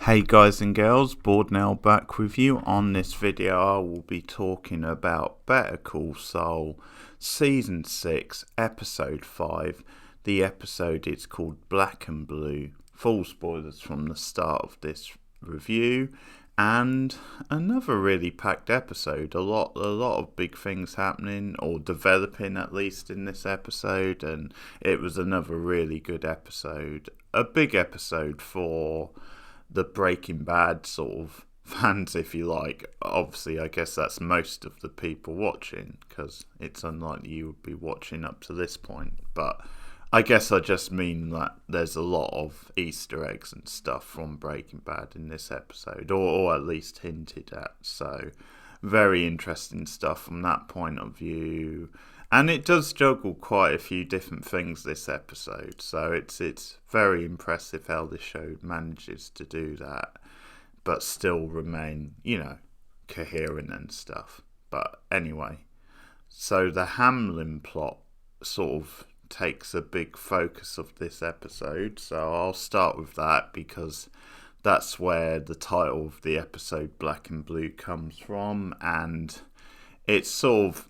Hey guys and girls, Board now back with you. On this video I will be talking about Better Call Saul Season 6 Episode 5. The episode is called Black and Blue. Full spoilers from the start of this review. And another really packed episode. A lot of big things happening, or developing at least, in this episode. And it was another really good episode. A big episode for the Breaking Bad sort of fans, if you like. Obviously, I guess that's most of the people watching, because it's unlikely you would be watching up to this point. But I guess I just mean that there's a lot of Easter eggs and stuff from Breaking Bad in this episode, or at least hinted at. So very interesting stuff from that point of view. And it does juggle quite a few different things this episode, so it's very impressive how the show manages to do that, but still remain, coherent and stuff. But anyway, so the Hamlin plot sort of takes a big focus of this episode, so I'll start with that because that's where the title of the episode, Black and Blue, comes from, and it's sort of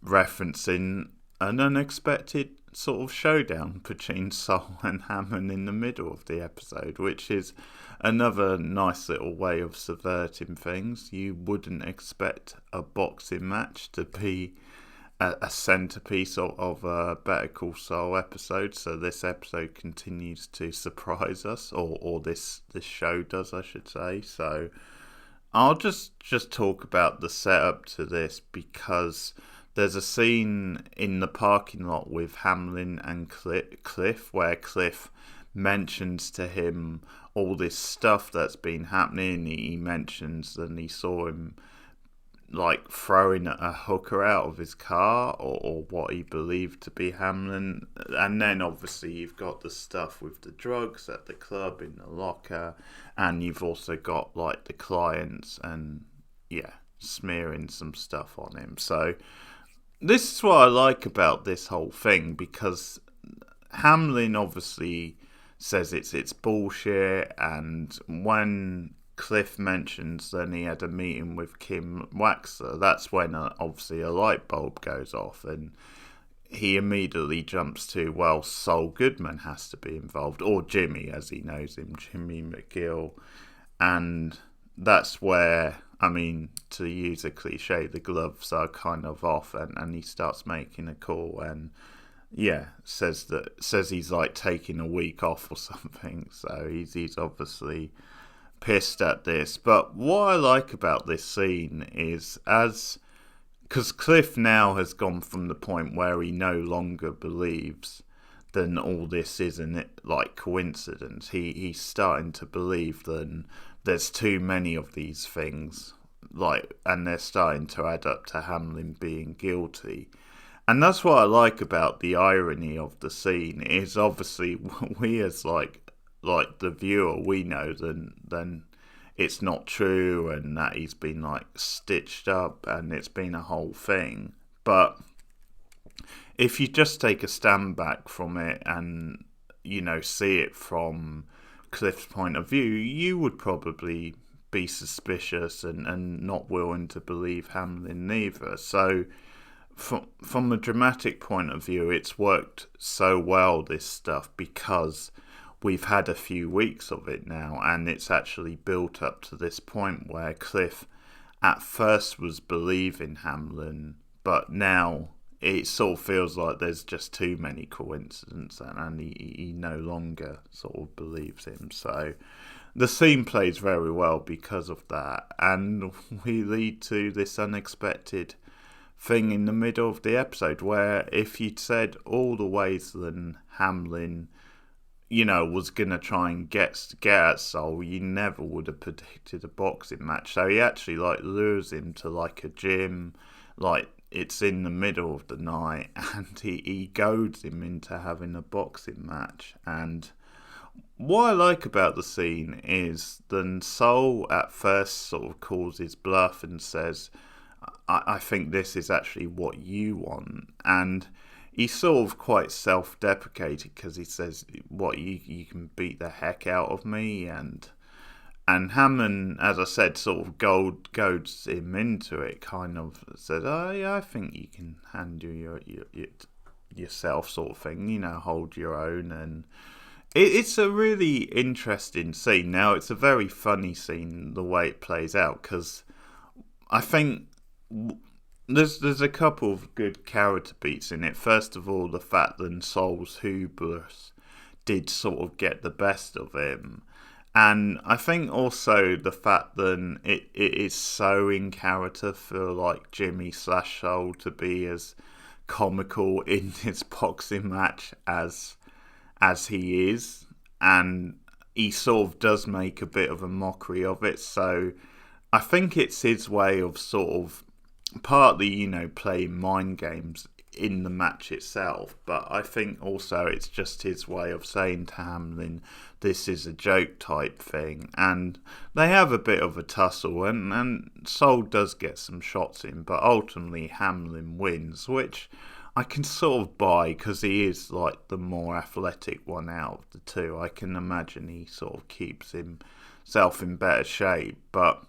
referencing an unexpected sort of showdown between Saul and Hammond in the middle of the episode, which is another nice little way of subverting things. You wouldn't expect a boxing match to be a centerpiece of a Better Call Saul episode, so this episode continues to surprise us, or this show does, I should say. So I'll just talk about the setup to this, because there's a scene in the parking lot with Hamlin and Cliff where Cliff mentions to him all this stuff that's been happening. He mentions that he saw him like throwing a hooker out of his car, or what he believed to be Hamlin. And then obviously you've got the stuff with the drugs at the club in the locker, and you've also got like the clients and smearing some stuff on him. So this is what I like about this whole thing, because Hamlin obviously says it's bullshit, and when Cliff mentions then he had a meeting with Kim Waxler, that's when obviously a light bulb goes off, and he immediately jumps to, well, Saul Goodman has to be involved, or Jimmy as he knows him, Jimmy McGill. And that's where, I mean, to use a cliche, the gloves are kind of off, and he starts making a call, and says he's like taking a week off or something. So he's obviously pissed at this. But what I like about this scene is, because Cliff now has gone from the point where he no longer believes then all this isn't like coincidence. He's starting to believe that there's too many of these things, and they're starting to add up to Hamlin being guilty. And that's what I like about the irony of the scene, is obviously we as like the viewer, we know then it's not true, and that he's been like stitched up and it's been a whole thing. But if you just take a stand back from it and see it from Cliff's point of view, you would probably be suspicious and not willing to believe Hamlin neither. So from a dramatic point of view, it's worked so well, this stuff, because we've had a few weeks of it now, and it's actually built up to this point where Cliff at first was believing Hamlin, but now it sort of feels like there's just too many coincidences, and he no longer sort of believes him. So the scene plays very well because of that, and we lead to this unexpected thing in the middle of the episode where, if you'd said all the ways that Hamlin was going to try and get at Saul, you never would have predicted a boxing match. So he actually lures him to a gym, it's in the middle of the night, and he goads him into having a boxing match. And what I like about the scene is then Saul at first sort of calls his bluff and says, I think this is actually what you want. And he's sort of quite self-deprecating, because he says, what, you can beat the heck out of me? And And Hammond, as I said, sort of goads him into it, kind of said, "Oh yeah, I think you can handle yourself," sort of thing. Hold your own, and it's a really interesting scene. Now, it's a very funny scene the way it plays out, because I think there's a couple of good character beats in it. First of all, the fact that Saul's hubris did sort of get the best of him. And I think also the fact that it is so in character for like Jimmy / Saul to be as comical in his boxing match as he is, and he sort of does make a bit of a mockery of it. So I think it's his way of sort of partly, playing mind games in the match itself, but I think also it's just his way of saying to Hamlin, this is a joke type thing. And they have a bit of a tussle, and Saul does get some shots in, but ultimately Hamlin wins, which I can sort of buy, because he is like the more athletic one out of the two. I can imagine he sort of keeps himself in better shape. But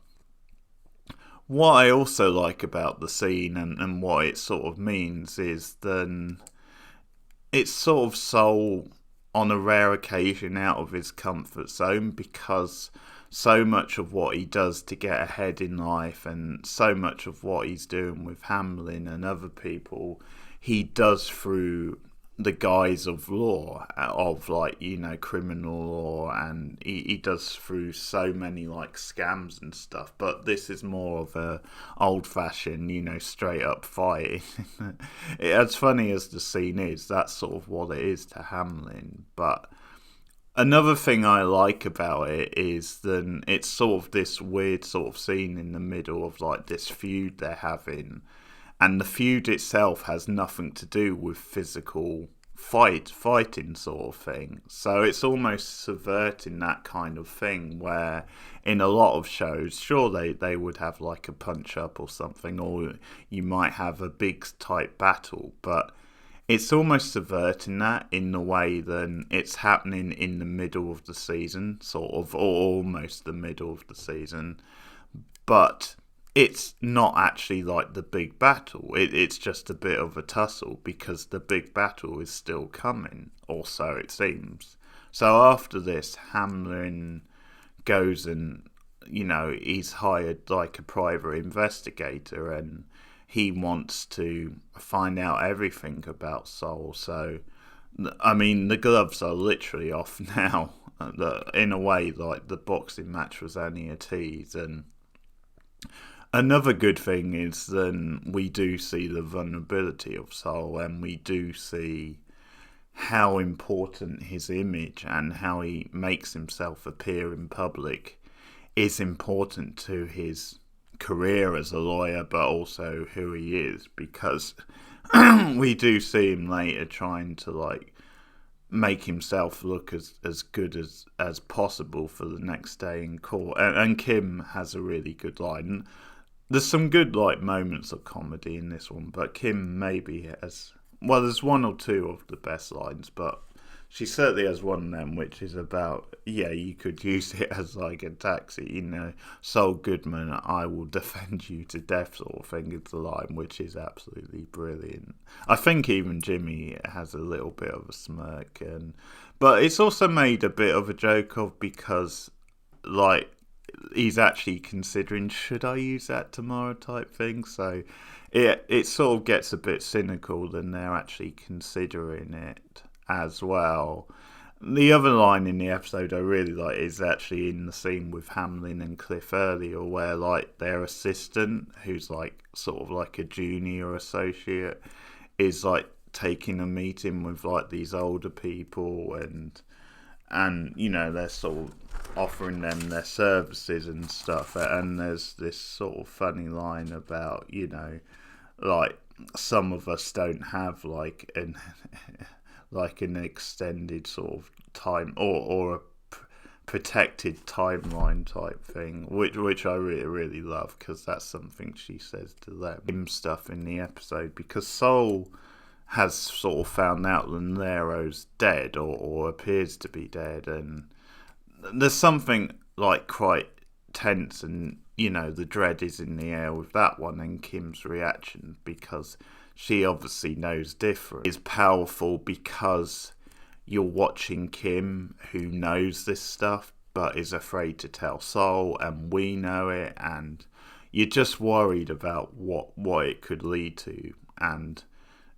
what I also like about the scene and what it sort of means is then it's sort of Saul on a rare occasion out of his comfort zone, because so much of what he does to get ahead in life and so much of what he's doing with Hamlin and other people, he does through the guise of law, of like, criminal law, and he does through so many like scams and stuff. But this is more of a old fashioned, straight up fight. As funny as the scene is, that's sort of what it is to Hamlin. But another thing I like about it is that it's sort of this weird sort of scene in the middle of like this feud they're having. And the feud itself has nothing to do with physical fighting sort of thing. So it's almost subverting that kind of thing where in a lot of shows, sure, they would have like a punch up or something, or you might have a big type battle, but it's almost subverting that in the way that it's happening in the middle of the season, sort of, or almost the middle of the season. But it's not actually like the big battle. It's just a bit of a tussle, because the big battle is still coming, or so it seems. So after this, Hamlin goes and, he's hired like a private investigator, and he wants to find out everything about Saul. So, I mean, the gloves are literally off now. In a way, like the boxing match was only a tease. And another good thing is then we do see the vulnerability of Saul, and we do see how important his image and how he makes himself appear in public is important to his career as a lawyer, but also who he is, because we do see him later trying to like make himself look as good as possible for the next day in court. And Kim has a really good line. There's some good like moments of comedy in this one, but Kim maybe has, well, there's one or two of the best lines, but she certainly has one of them, which is about, yeah, you could use it as like a taxi, Saul Goodman, I will defend you to death sort of thing is the line, which is absolutely brilliant. I think even Jimmy has a little bit of a smirk, but it's also made a bit of a joke of, because like he's actually considering, should I use that tomorrow type thing. So it sort of gets a bit cynical than they're actually considering it as well. The other line in the episode I really like is actually in the scene with Hamlin and Cliff earlier, where like their assistant, who's like sort of like a junior associate, is like taking a meeting with like these older people, and they're sort of offering them their services and stuff. And there's this sort of funny line about, like some of us don't have like an extended sort of time or a protected timeline type thing, which I really love, because that's something she says to them stuff in the episode, because Saul has sort of found out that Nero's dead, or appears to be dead, and there's something like quite tense, and the dread is in the air with that one, and Kim's reaction, because she obviously knows different, is powerful because you're watching Kim, who knows this stuff but is afraid to tell Saul, and we know it, and you're just worried about what it could lead to. And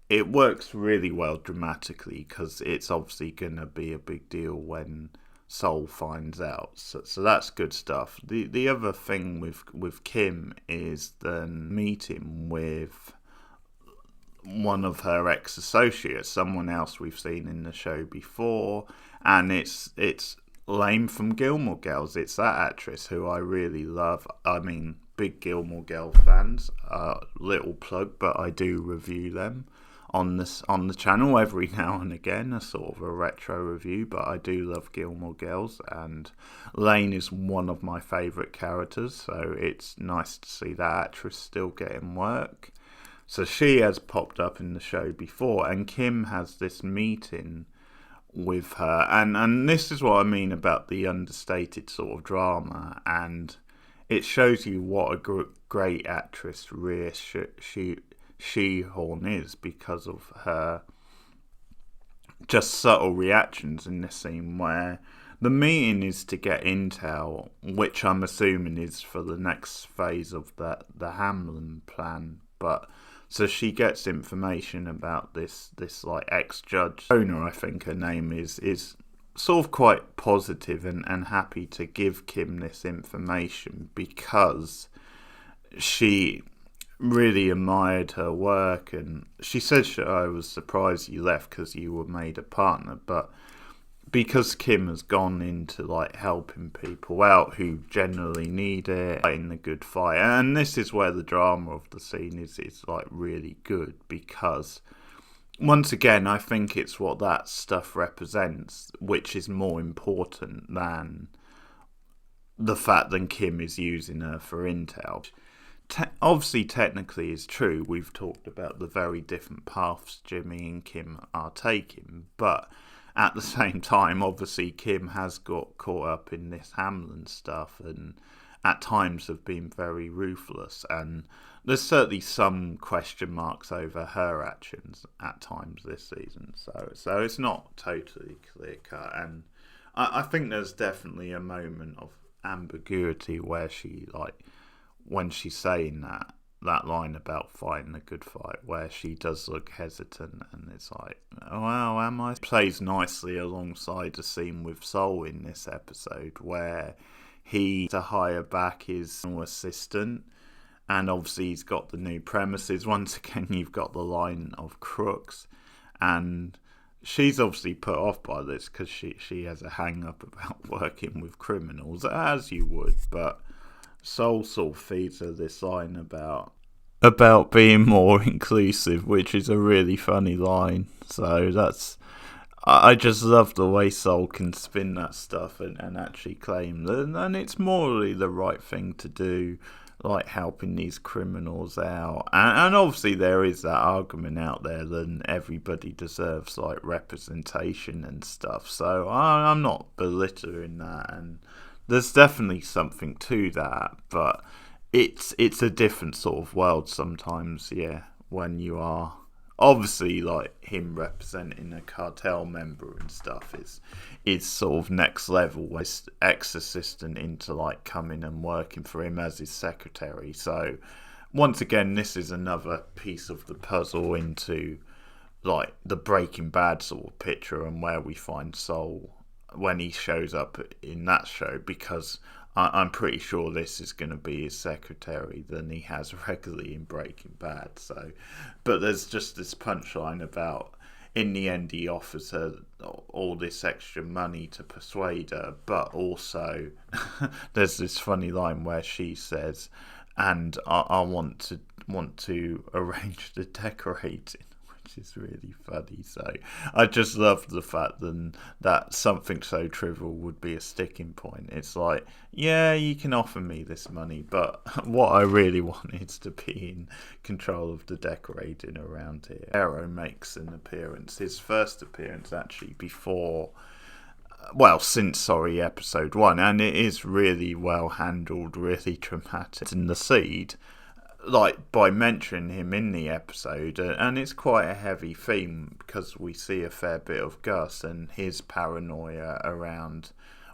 it works really well dramatically because it's obviously going to be a big deal when Saul finds out. So that's good stuff. The other thing with Kim is the meeting with one of her ex-associates, someone else we've seen in the show before, and it's Lane from Gilmore Girls. It's that actress who I really love. I mean, big Gilmore Girls fans. Little plug, but I do review them on the channel every now and again, a sort of a retro review. But I do love Gilmore Girls, and Lane is one of my favourite characters. So it's nice to see that actress still getting work. So she has popped up in the show before, and Kim has this meeting with her, and this is what I mean about the understated sort of drama, and it shows you what a great actress Rhea Seehorn is, because of her just subtle reactions in this scene, where the meeting is to get intel, which I'm assuming is for the next phase of the Hamlin plan. But so she gets information about this like ex-judge owner, I think her name is sort of quite positive and happy to give Kim this information because she really admired her work, and she said, I was surprised you left because you were made a partner. But because Kim has gone into like helping people out who generally need it, fighting the good fight, and this is where the drama of the scene is like really good, because once again I think it's what that stuff represents, which is more important than the fact that Kim is using her for intel. Obviously technically is true, we've talked about the very different paths Jimmy and Kim are taking, but at the same time, obviously, Kim has got caught up in this Hamlin stuff and at times have been very ruthless. And there's certainly some question marks over her actions at times this season. So it's not totally clear cut. And I think there's definitely a moment of ambiguity where she, like, when she's saying that line about fighting a good fight, where she does look hesitant, and it's like, oh, wow, am I? Plays nicely alongside a scene with Saul in this episode where he to hire back his assistant, and obviously he's got the new premises. Once again, you've got the line of crooks, and she's obviously put off by this because she has a hang up about working with criminals, as you would, but Saul sort of feeds her this line about being more inclusive, which is a really funny line. So I just love the way Saul can spin that stuff and actually claim that, and it's morally the right thing to do, like helping these criminals out. And obviously there is that argument out there that everybody deserves like representation and stuff. So I'm not belittling that, and there's definitely something to that, but it's a different sort of world sometimes, yeah, when you are obviously like him representing a cartel member and stuff is sort of next level, his ex-assistant into like coming and working for him as his secretary. So once again, this is another piece of the puzzle into like the Breaking Bad sort of picture, and where we find Saul when he shows up in that show, because I'm pretty sure this is going to be his secretary than he has regularly in Breaking Bad. So, but there's just this punchline about, in the end, he offers her all this extra money to persuade her, but also there's this funny line where she says, "And I want to arrange the decorating." Is really funny. So I just love the fact that something so trivial would be a sticking point. It's like, yeah, you can offer me this money, but what I really want is to be in control of the decorating around here. Arrow makes an appearance, his first appearance actually, before well, since episode 1, and it is really well handled, really dramatic. In the seed, like by mentioning him in the episode, and it's quite a heavy theme because we see a fair bit of Gus and his paranoia around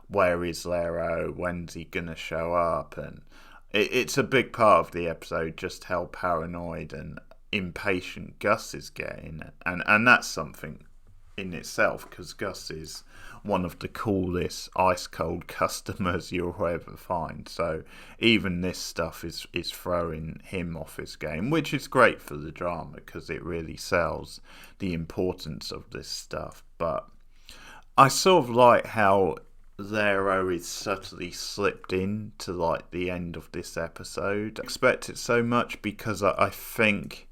where is Lero, when's he gonna show up, and it's a big part of the episode just how paranoid and impatient Gus is getting, and that's something in itself, because Gus is one of the coolest ice cold customers you'll ever find. So even this stuff is throwing him off his game, which is great for the drama because it really sells the importance of this stuff. But I sort of like how Lero is subtly slipped in to like the end of this episode. I expect it so much because I think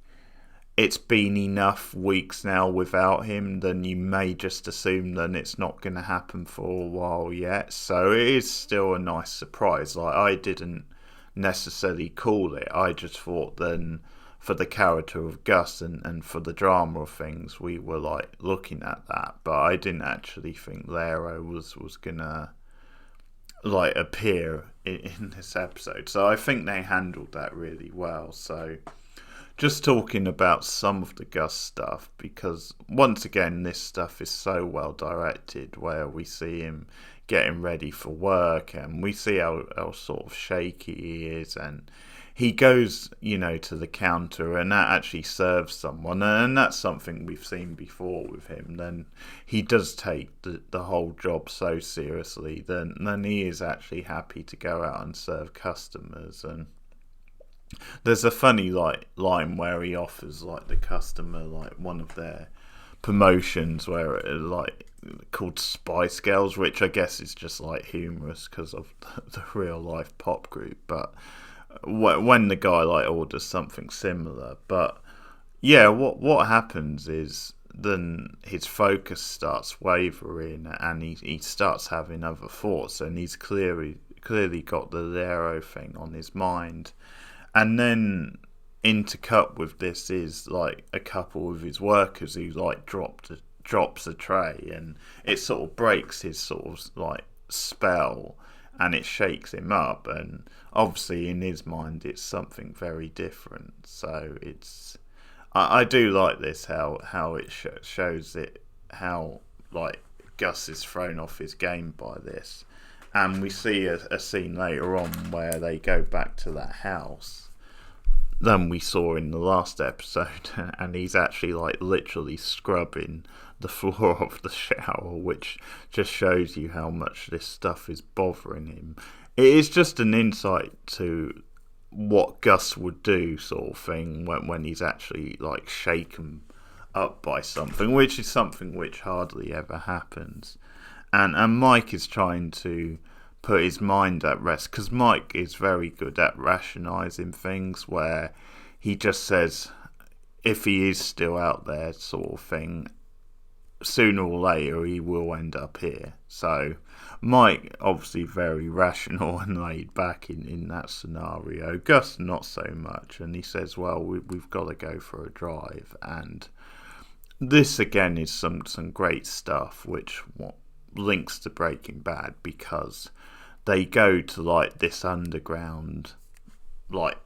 it's been enough weeks now without him, then you may just assume that it's not going to happen for a while yet. So it is still a nice surprise. Like, I didn't necessarily call it. I just thought then for the character of Gus and for the drama of things, we were like looking at that. But I didn't actually think Lero was going to like appear in this episode. So I think they handled that really well. So just talking about some of the Gus stuff, because once again this stuff is so well directed, where we see him getting ready for work and we see how sort of shaky he is, and he goes, to the counter and that actually serves someone, and that's something we've seen before with him. Then he does take the whole job so seriously, then he is actually happy to go out and serve customers. And there's a funny line where he offers like the customer like one of their promotions where it, called Spice Girls, which I guess is just like humorous because of the real life pop group. But when the guy like orders something similar, but yeah, what happens is then his focus starts wavering and he starts having other thoughts, and he's clearly got the Lero thing on his mind. And then intercut with this is like a couple of his workers who like drops a tray, and it sort of breaks his sort of like spell, and it shakes him up. And obviously in his mind it's something very different. So I do like this how it shows it, how like Gus is thrown off his game by this. And we see a scene later on where they go back to that house than we saw in the last episode, and he's actually like literally scrubbing the floor of the shower, which just shows you how much this stuff is bothering him. It is just an insight to what Gus would do, sort of thing, when he's actually like shaken up by something, which is something which hardly ever happens. And Mike is trying to put his mind at rest, because Mike is very good at rationalising things, where he just says if he is still out there, sort of thing, sooner or later he will end up here. So Mike obviously very rational and laid back in that scenario. Gus not so much, and he says, well, we've got to go for a drive. And this again is some great stuff which links to Breaking Bad, because they go to like this underground, like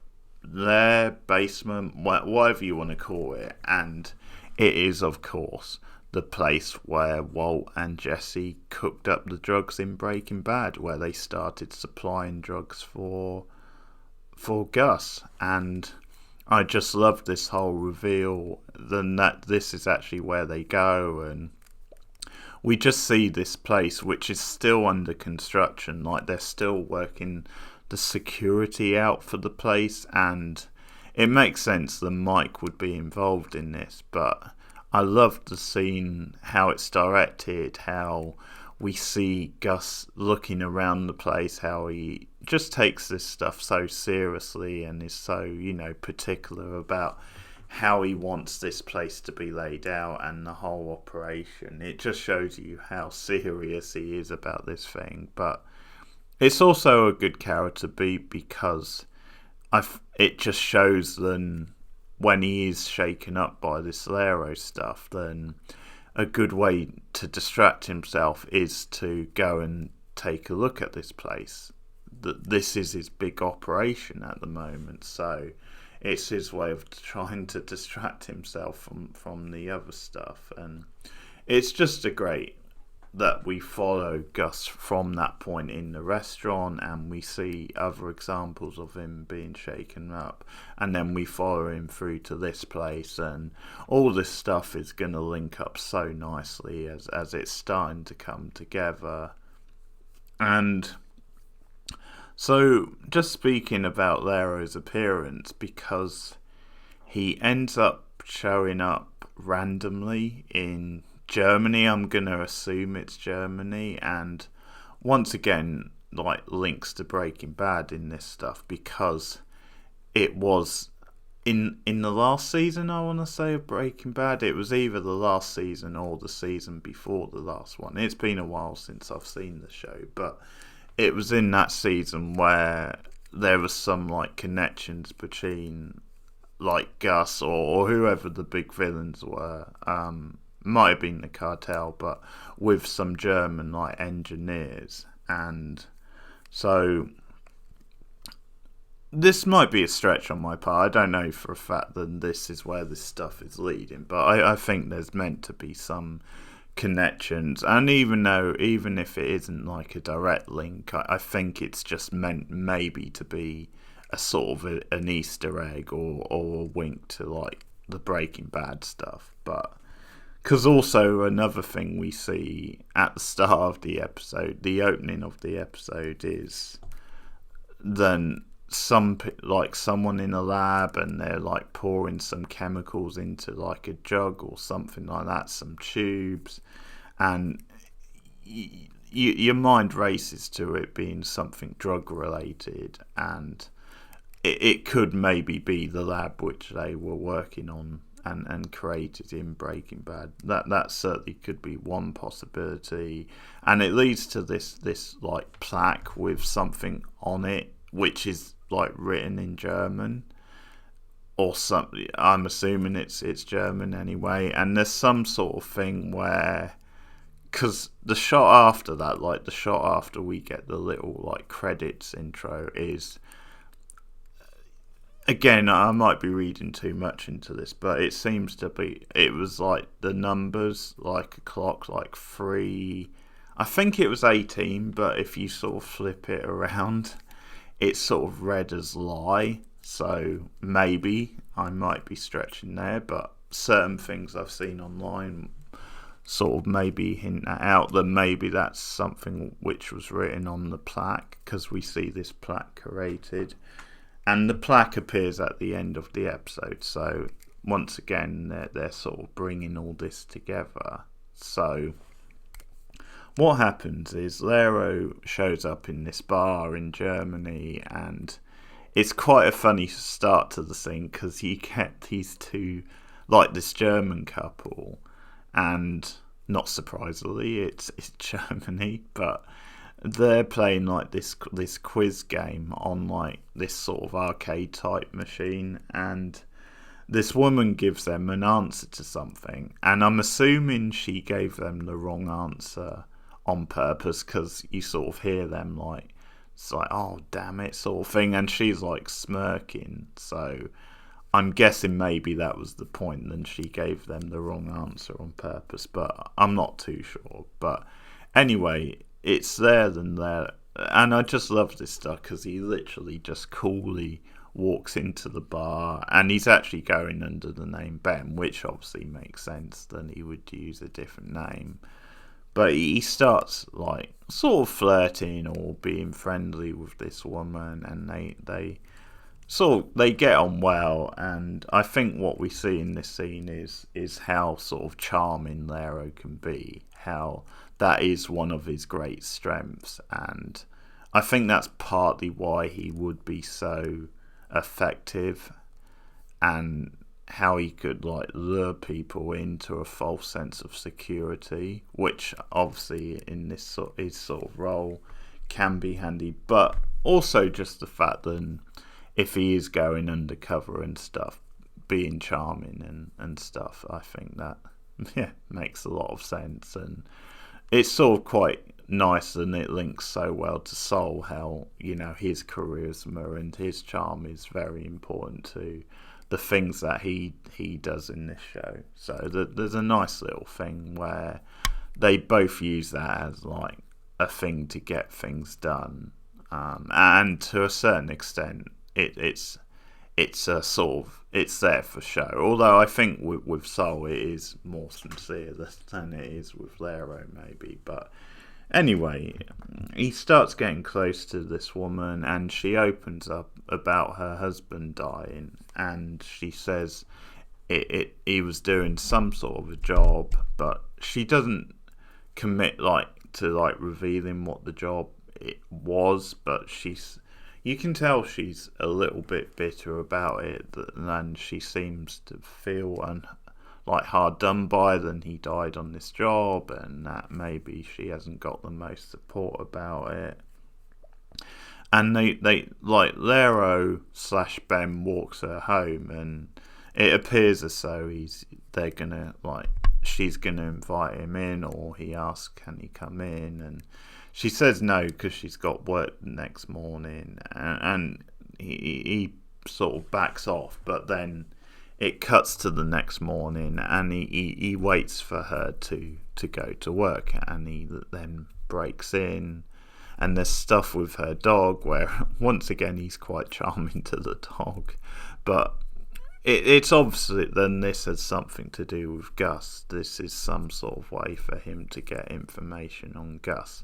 their basement, whatever you want to call it, and it is of course the place where Walt and Jesse cooked up the drugs in Breaking Bad, where they started supplying drugs for Gus. And I just love this whole reveal, then that this is actually where they go, and we just see this place which is still under construction, like they're still working the security out for the place, and it makes sense that Mike would be involved in this. But I love the scene, how it's directed, how we see Gus looking around the place, how he just takes this stuff so seriously and is so, particular about how he wants this place to be laid out and the whole operation. It just shows you how serious he is about this thing. But it's also a good character beat, because it just shows then when he is shaken up by this Lero stuff, then a good way to distract himself is to go and take a look at this place. This is his big operation at the moment, so it's his way of trying to distract himself from the other stuff. And it's just a great that we follow Gus from that point in the restaurant, and we see other examples of him being shaken up, and then we follow him through to this place, and all this stuff is going to link up so nicely as it's starting to come together. And so, just speaking about Lero's appearance, because he ends up showing up randomly in Germany, I'm going to assume it's Germany, and once again, like, links to Breaking Bad in this stuff, because it was in the last season, I want to say, of Breaking Bad. It was either the last season or the season before the last one. It's been a while since I've seen the show, but it was in that season where there was some, like, connections between, like, Gus or whoever the big villains were. Might have been the cartel, but with some German, like, engineers. And so this might be a stretch on my part. I don't know for a fact that this is where this stuff is leading, but I think there's meant to be some connections. And even if it isn't like a direct link, I think it's just meant maybe to be a sort of an Easter egg or a wink to, like, the Breaking Bad stuff. But because also another thing we see at the start of the episode, the opening of the episode, is then someone in a lab, and they're, like, pouring some chemicals into, like, a jug or something like that, some tubes, and your mind races to it being something drug related, and it could maybe be the lab which they were working on and created in Breaking Bad. That certainly could be one possibility, and it leads to this like plaque with something on it, which is, like, written in German or something. I'm assuming it's German anyway. And there's some sort of thing where, because the shot after that, like the shot after we get the little, like, credits intro, is, again, I might be reading too much into this, but it seems to be, it was like the numbers, like a clock, like 3, I think it was 18, but if you sort of flip it around, it's sort of read as lie. So maybe I might be stretching there, but certain things I've seen online sort of maybe hint that out, that maybe that's something which was written on the plaque, because we see this plaque created. And the plaque appears at the end of the episode, so once again, they're sort of bringing all this together. So what happens is Lero shows up in this bar in Germany, and it's quite a funny start to the scene, because you get these two, like, this German couple, and not surprisingly, it's Germany, but they're playing, like, this quiz game on, like, this sort of arcade type machine, and this woman gives them an answer to something, and I'm assuming she gave them the wrong answer on purpose, because you sort of hear them, like, it's like, oh damn it, sort of thing, and she's, like, smirking. So I'm guessing maybe that was the point, and she gave them the wrong answer on purpose, but I'm not too sure. But anyway, it's there than there, and I just love this stuff, because he literally just coolly walks into the bar, and he's actually going under the name Ben, which obviously makes sense, then he would use a different name. But he starts, like, sort of flirting or being friendly with this woman, and they get on well. And I think what we see in this scene is how sort of charming Lero can be, how that is one of his great strengths, and I think that's partly why he would be so effective, and how he could, like, lure people into a false sense of security, which obviously in this his sort of role can be handy. But also just the fact that if he is going undercover and stuff, being charming and stuff, I think yeah, makes a lot of sense, and it's sort of quite nice, and it links so well to Saul, how, you know, his charisma and his charm is very important to the things that he does in this show. So there's a nice little thing where they both use that as like a thing to get things done, and to a certain extent, it's a sort of, it's there for show. Although I think with Saul it is more sincere than it is with Lero maybe. But anyway, he starts getting close to this woman, and she opens up about her husband dying, and she says he was doing some sort of a job, but she doesn't commit to revealing what the job it was, but you can tell she's a little bit bitter about it, and she seems to feel hard done by that he died on this job, and that maybe she hasn't got the most support about it. And they like Lero / Ben walks her home, and it appears as though she's gonna invite him in, or he asks, can he come in, and she says no because she's got work the next morning, and he sort of backs off. But then it cuts to the next morning, and he waits for her to go to work, and he then breaks in, and there's stuff with her dog where once again he's quite charming to the dog, but it's obviously then this has something to do with Gus. This is some sort of way for him to get information on Gus,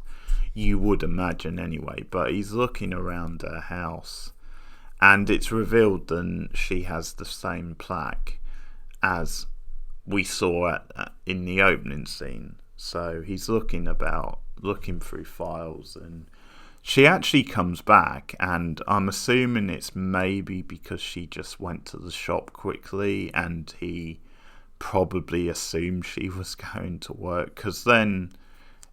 you would imagine anyway. But he's looking around her house, and it's revealed that she has the same plaque as we saw in the opening scene. So he's looking through files, and she actually comes back, and I'm assuming it's maybe because she just went to the shop quickly, and he probably assumed she was going to work, because then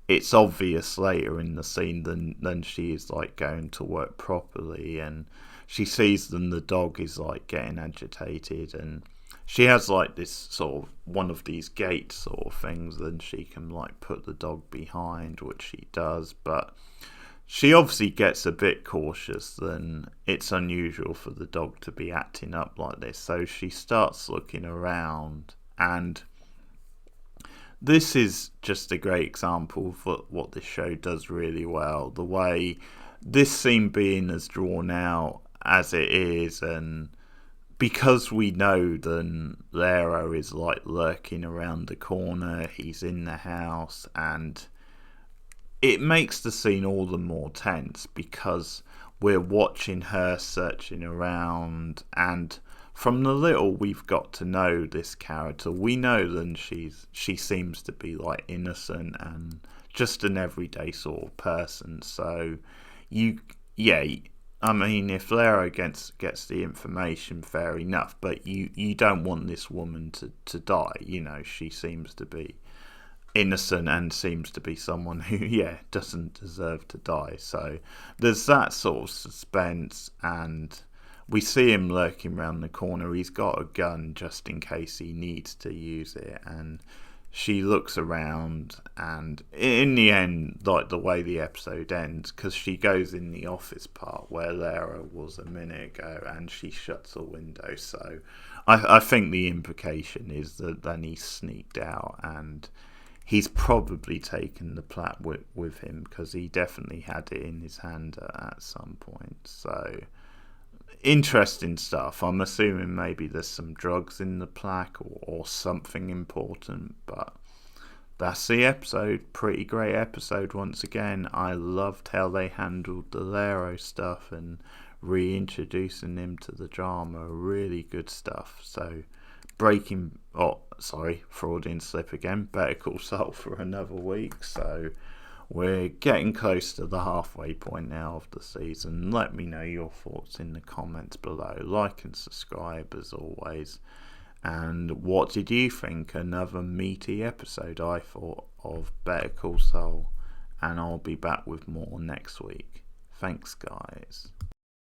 it's obvious later in the scene then she is going to work properly, and she sees the dog is getting agitated, and she has this sort of one of these gates sort of things, then she can put the dog behind, which she does. But she obviously gets a bit cautious, then it's unusual for the dog to be acting up like this, so she starts looking around, and this is just a great example of what this show does really well. The way this scene being as drawn out as it is, and because we know that Lero is lurking around the corner, he's in the house, and it makes the scene all the more tense because we're watching her searching around, and from the little we've got to know this character, we know that she seems to be innocent and just an everyday sort of person. So I mean, if Lero gets the information, fair enough, but you don't want this woman to die. You know, she seems to be innocent and seems to be someone who, doesn't deserve to die. So there's that sort of suspense, and we see him lurking around the corner. He's got a gun just in case he needs to use it, and she looks around, and in the end, the way the episode ends, because she goes in the office part where Lero was a minute ago, and she shuts a window. So I think the implication is that then he sneaked out, and he's probably taken the plaque with him, because he definitely had it in his hand at some point. So interesting stuff. I'm assuming maybe there's some drugs in the plaque or something important, but that's the episode. Pretty great episode once again. I loved how they handled the Lero stuff and reintroducing him to the drama. Really good stuff. So Freudian slip again. Better Call Saul for another week. So we're getting close to the halfway point now of the season. Let me know your thoughts in the comments below. Like and subscribe as always. And what did you think? Another meaty episode, I thought, of Better Call Saul. And I'll be back with more next week. Thanks, guys.